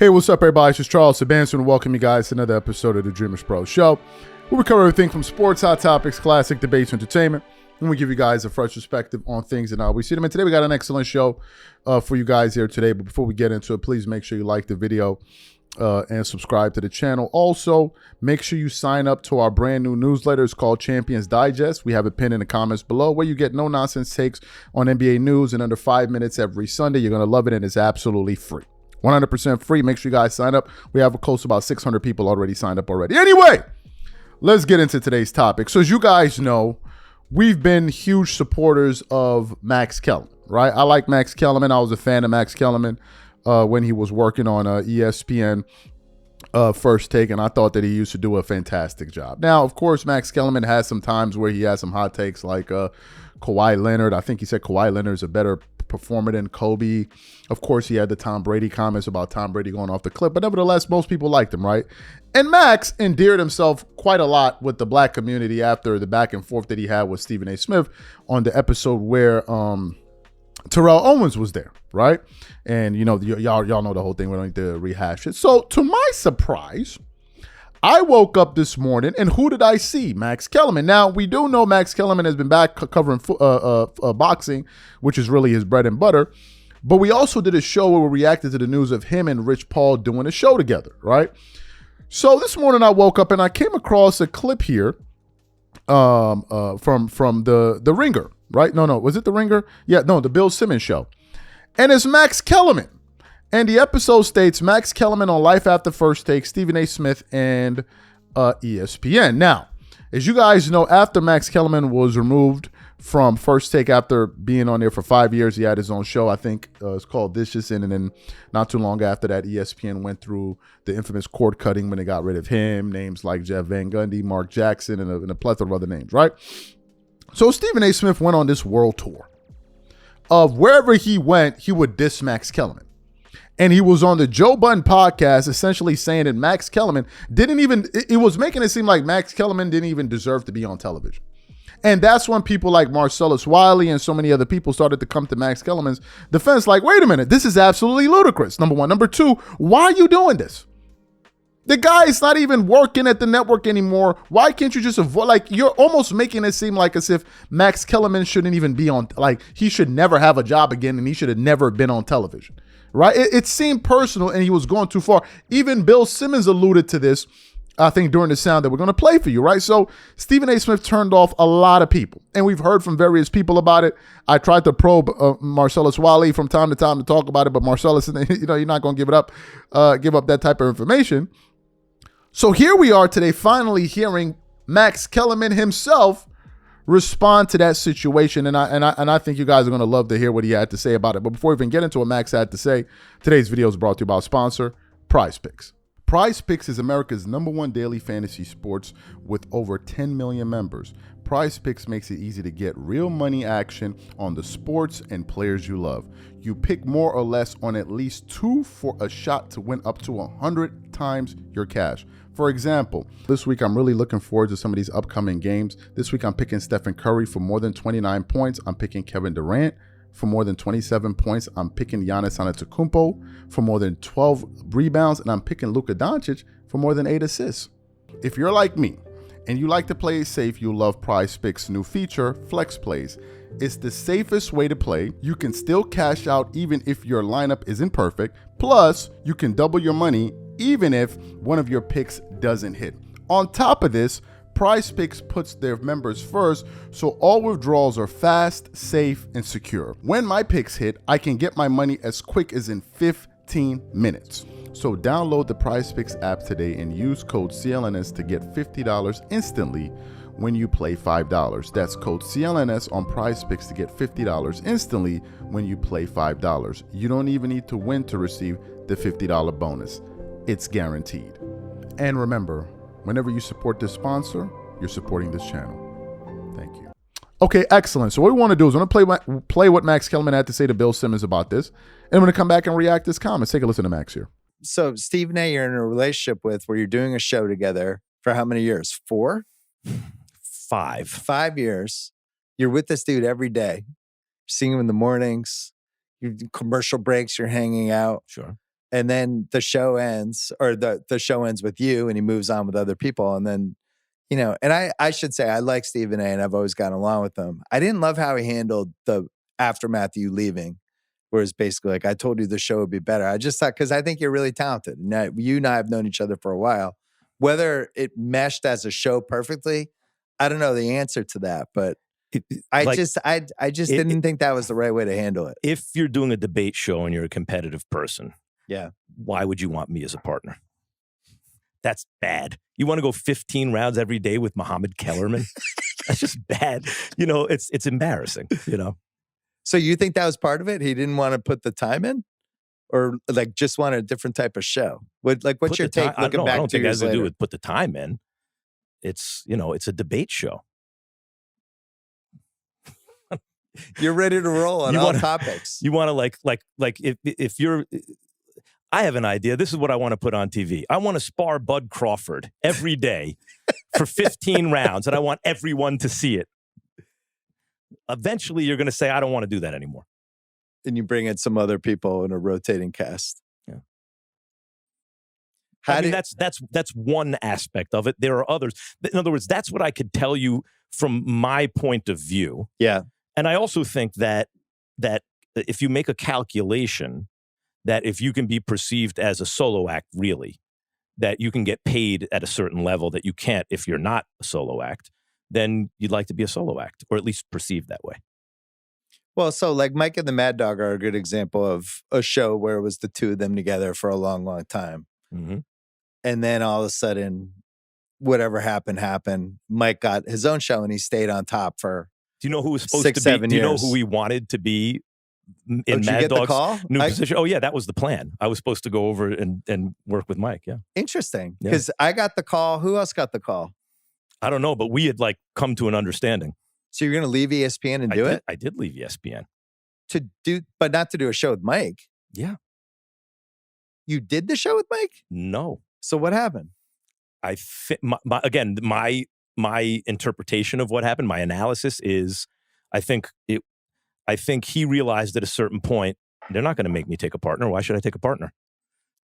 Hey, what's up, everybody? It's just Charles Sebastian, and welcome you guys to another episode of the DREAMERSPRO show, where we cover everything from sports, hot topics, classic debates, entertainment, and we give you guys a fresh perspective on things and how we see them. And today we got an excellent show for you guys here today. But before we get into it, please make sure you like the video and subscribe to the channel. Also, make sure you sign up to our brand new newsletter. It's called Champions Digest. We have it pinned in the comments below, where you get no nonsense takes on NBA news in under 5 minutes every Sunday. You're going to love it, and it's absolutely free. 100% free. Make sure you guys sign up. We have close to about 600 people already signed up already. Anyway, let's get into today's topic. So as you guys know, we've been huge supporters of Max Kellerman, right? I like Max Kellerman. I was a fan of Max Kellerman when he was working on ESPN First Take, and I thought that he used to do a fantastic job. Now, of course, Max Kellerman has some times where he has some hot takes like Kawhi Leonard. I think he said Kawhi Leonard is a better performer than Kobe. Of course, he had the Tom Brady comments about Tom Brady going off the cliff, but nevertheless, most people liked him, right? And Max endeared himself quite a lot with the black community after the back and forth that he had with Stephen A. Smith on the episode where Terrell Owens was there, right? And you know, y'all know the whole thing. We don't need to rehash it. So to my surprise, I woke up this morning, and who did I see? Max Kellerman. Now, we do know Max Kellerman has been back covering boxing, which is really his bread and butter. But we also did a show where we reacted to the news of him and Rich Paul doing a show together, right? So this morning I woke up and I came across a clip here from the Ringer, right? No, was it the Ringer? Yeah, no, the Bill Simmons show. And it's Max Kellerman. And the episode states Max Kellerman on Life After First Take, Stephen A. Smith, and ESPN. Now, as you guys know, after Max Kellerman was removed from First Take after being on there for 5 years, he had his own show. I think it's called This Just In. And then not too long after that, ESPN went through the infamous cord cutting when they got rid of him. Names like Jeff Van Gundy, Mark Jackson, and a plethora of other names, right? So Stephen A. Smith went on this world tour of wherever he went, he would diss Max Kellerman. And he was on the Joe Budden podcast essentially saying that Max Kellerman it was making it seem like Max Kellerman didn't even deserve to be on television. And that's when people like Marcellus Wiley and so many other people started to come to Max Kellerman's defense like, wait a minute, this is absolutely ludicrous, number one. Number two, why are you doing this? The guy is not even working at the network anymore. Why can't you just avoid, like, you're almost making it seem like as if Max Kellerman shouldn't even be on, like, he should never have a job again and he should have never been on television. Right? It seemed personal and he was going too far. Even Bill Simmons alluded to this, I think, during the sound that we're going to play for you, right? So Stephen A. Smith turned off a lot of people, and we've heard from various people about it. I tried to probe Marcellus Wiley from time to time to talk about it, but Marcellus, you know, you're not going to give up that type of information. So here we are today, finally hearing Max Kellerman himself respond to that situation, and I think you guys are going to love to hear what he had to say about it. But before we even get into what Max had to say, today's video is brought to you by our sponsor, Prize Picks. Prize Picks is America's #1 daily fantasy sports with over 10 million members. Prize Picks makes it easy to get real money action on the sports and players you love. You pick more or less on at least 2 for a shot to win up to 100 times your cash. For example, this week I'm really looking forward to some of these upcoming games. This week I'm picking Stephen Curry for more than 29 points. I'm picking Kevin Durant for more than 27 points. I'm picking Giannis Antetokounmpo for more than 12 rebounds. And I'm picking Luka Doncic for more than 8 assists. If you're like me and you like to play it safe, you'll love Prize Picks' new feature, Flex Plays. It's the safest way to play. You can still cash out even if your lineup isn't perfect. Plus, you can double your money even if one of your picks doesn't hit. On top of this, Prize Picks puts their members first, so all withdrawals are fast, safe, and secure. When my picks hit, I can get my money as quick as in 15 minutes. So download the Prize Picks app today and use code CLNS to get $50 instantly when you play $5. That's code CLNS on Prize Picks to get $50 instantly when you play $5. You don't even need to win to receive the $50 bonus. It's guaranteed. And remember, whenever you support this sponsor, you're supporting this channel. Thank you. Okay, excellent. So what we want to do is I'm going to play what Max Kellerman had to say to Bill Simmons about this. And I'm going to come back and react to his comments. Take a listen to Max here. So Stephen A., you're in a relationship with where you're doing a show together for how many years? 4? 5. 5 years. You're with this dude every day. You're seeing him in the mornings. You do commercial breaks. You're hanging out. Sure. and then the show ends, or the show ends with you, and he moves on with other people, and then and I should say I like Stephen A. and I've always gotten along with him. I didn't love how he handled the aftermath of you leaving, where it's basically like, I told you the show would be better. I just thought, because I think you're really talented. Now, you and I have known each other for a while. Whether it meshed as a show perfectly, I don't know the answer to that, but I just didn't think that was the right way to handle it. If you're doing a debate show and you're a competitive person, yeah, why would you want me as a partner? That's bad. You want to go 15 rounds every day with Muhammad Kellerman? That's just bad. It's embarrassing, So you think that was part of it? He didn't want to put the time in? Or like just wanted a different type of show? What's your take looking back 2 years later? I don't think it has to do with put the time in. It's, it's a debate show. You're ready to roll on all topics. You want to if you're, I have an idea. This is what I want to put on TV. I want to spar Bud Crawford every day for 15 rounds, and I want everyone to see it. Eventually, you're going to say, I don't want to do that anymore. And you bring in some other people in a rotating cast. Yeah. That's one aspect of it. There are others. In other words, that's what I could tell you from my point of view. Yeah. And I also think that if you make a calculation, that if you can be perceived as a solo act, really, that you can get paid at a certain level that you can't if you're not a solo act, then you'd like to be a solo act, or at least perceived that way. Well, so like Mike and the Mad Dog are a good example of a show where it was the two of them together for a long, long time. Mm-hmm. And then all of a sudden, whatever happened. Mike got his own show and he stayed on top for Do you know who was supposed 6, to be? 7 Do you know years. who he wanted to be in Did you Mad get the Dog's call? new position? Oh, yeah, that was the plan. I was supposed to go over and work with Mike, yeah. Interesting. Yeah. Because I got the call. Who else got the call? I don't know, but we had come to an understanding. So you're going to leave ESPN and do it? I did leave ESPN. But not to do a show with Mike. Yeah. You did the show with Mike? No. So what happened? I think, my interpretation of what happened, my analysis is, I think he realized at a certain point, they're not going to make me take a partner. Why should I take a partner?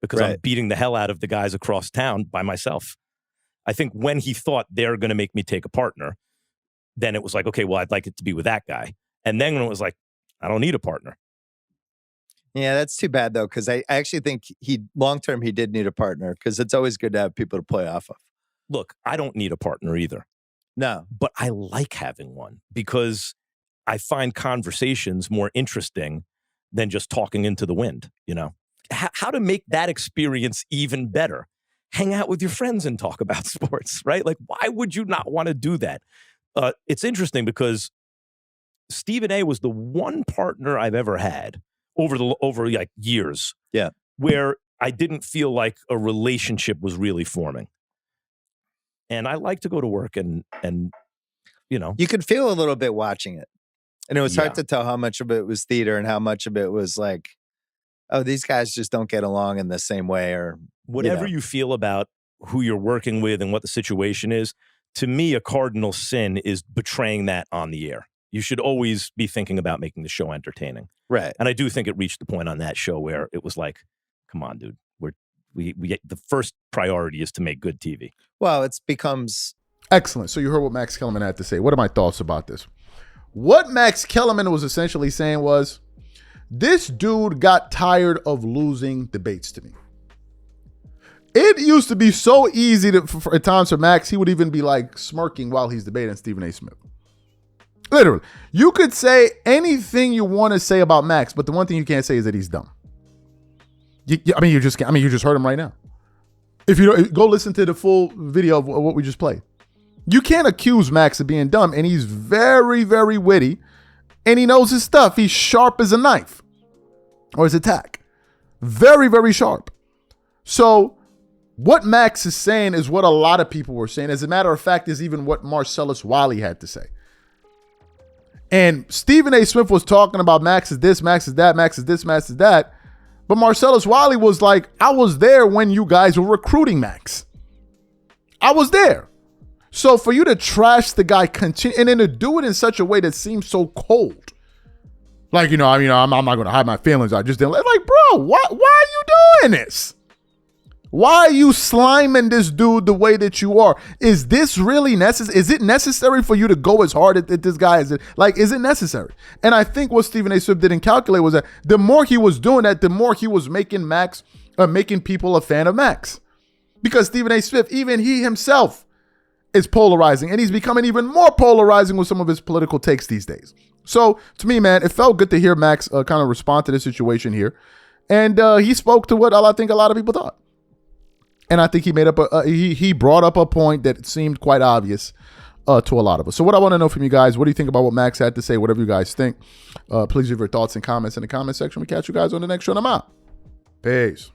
Because I'm beating the hell out of the guys across town by myself. I think when he thought they're going to make me take a partner, then it was like, okay, well, I'd like it to be with that guy. And then when it was like, I don't need a partner. Yeah, that's too bad, though, because I actually think long-term, he did need a partner, because it's always good to have people to play off of. Look, I don't need a partner either. No. But I like having one because I find conversations more interesting than just talking into the wind, How to make that experience even better? Hang out with your friends and talk about sports, right? Like, why would you not want to do that? It's interesting because Stephen A. was the one partner I've ever had over years, where I didn't feel like a relationship was really forming. And I like to go to work and you could feel a little bit watching it, and it was hard to tell how much of it was theater and how much of it was like, oh, these guys just don't get along in the same way, or whatever you feel about who you're working with and what the situation is. To me, a cardinal sin is betraying that on the air. You should always be thinking about making the show entertaining. Right. And I do think it reached the point on that show where it was like, come on, dude, we the first priority is to make good TV. Well, it becomes excellent. So you heard what Max Kellerman had to say. What are my thoughts about this? What Max Kellerman was essentially saying was, this dude got tired of losing debates to me. It used to be so easy at times for Max, he would even be like smirking while he's debating Stephen A. Smith. Literally. You could say anything you want to say about Max, but the one thing you can't say is that he's dumb. You just heard him right now. If you don't, go listen to the full video of what we just played. You can't accuse Max of being dumb, and he's very, very witty, and he knows his stuff. He's sharp as a knife, or his attack. Very, very sharp. So what Max is saying is what a lot of people were saying. As a matter of fact, is even what Marcellus Wiley had to say. And Stephen A. Smith was talking about Max is this, Max is that, Max is this, Max is that. But Marcellus Wiley was like, I was there when you guys were recruiting Max. I was there. So for you to trash the guy and then to do it in such a way that seems so cold, Like, I'm not going to hide my feelings. I just didn't like, bro, why are you doing this? Why are you sliming this dude the way that you are? Is this really necessary? Is it necessary for you to go as hard at this guy? Is it necessary? And I think what Stephen A. Smith didn't calculate was that the more he was doing that, the more he was making making people a fan of Max. Because Stephen A. Smith, even he himself, is polarizing, and he's becoming even more polarizing with some of his political takes these days. So to me, man, it felt good to hear Max kind of respond to the situation here. And he spoke to what I think a lot of people thought. And I think he made up he brought up a point that seemed quite obvious to a lot of us. So what I want to know from you guys, what do you think about what Max had to say? Whatever you guys think, please leave your thoughts and comments in the comment section. We catch you guys on the next show. I'm out. Peace.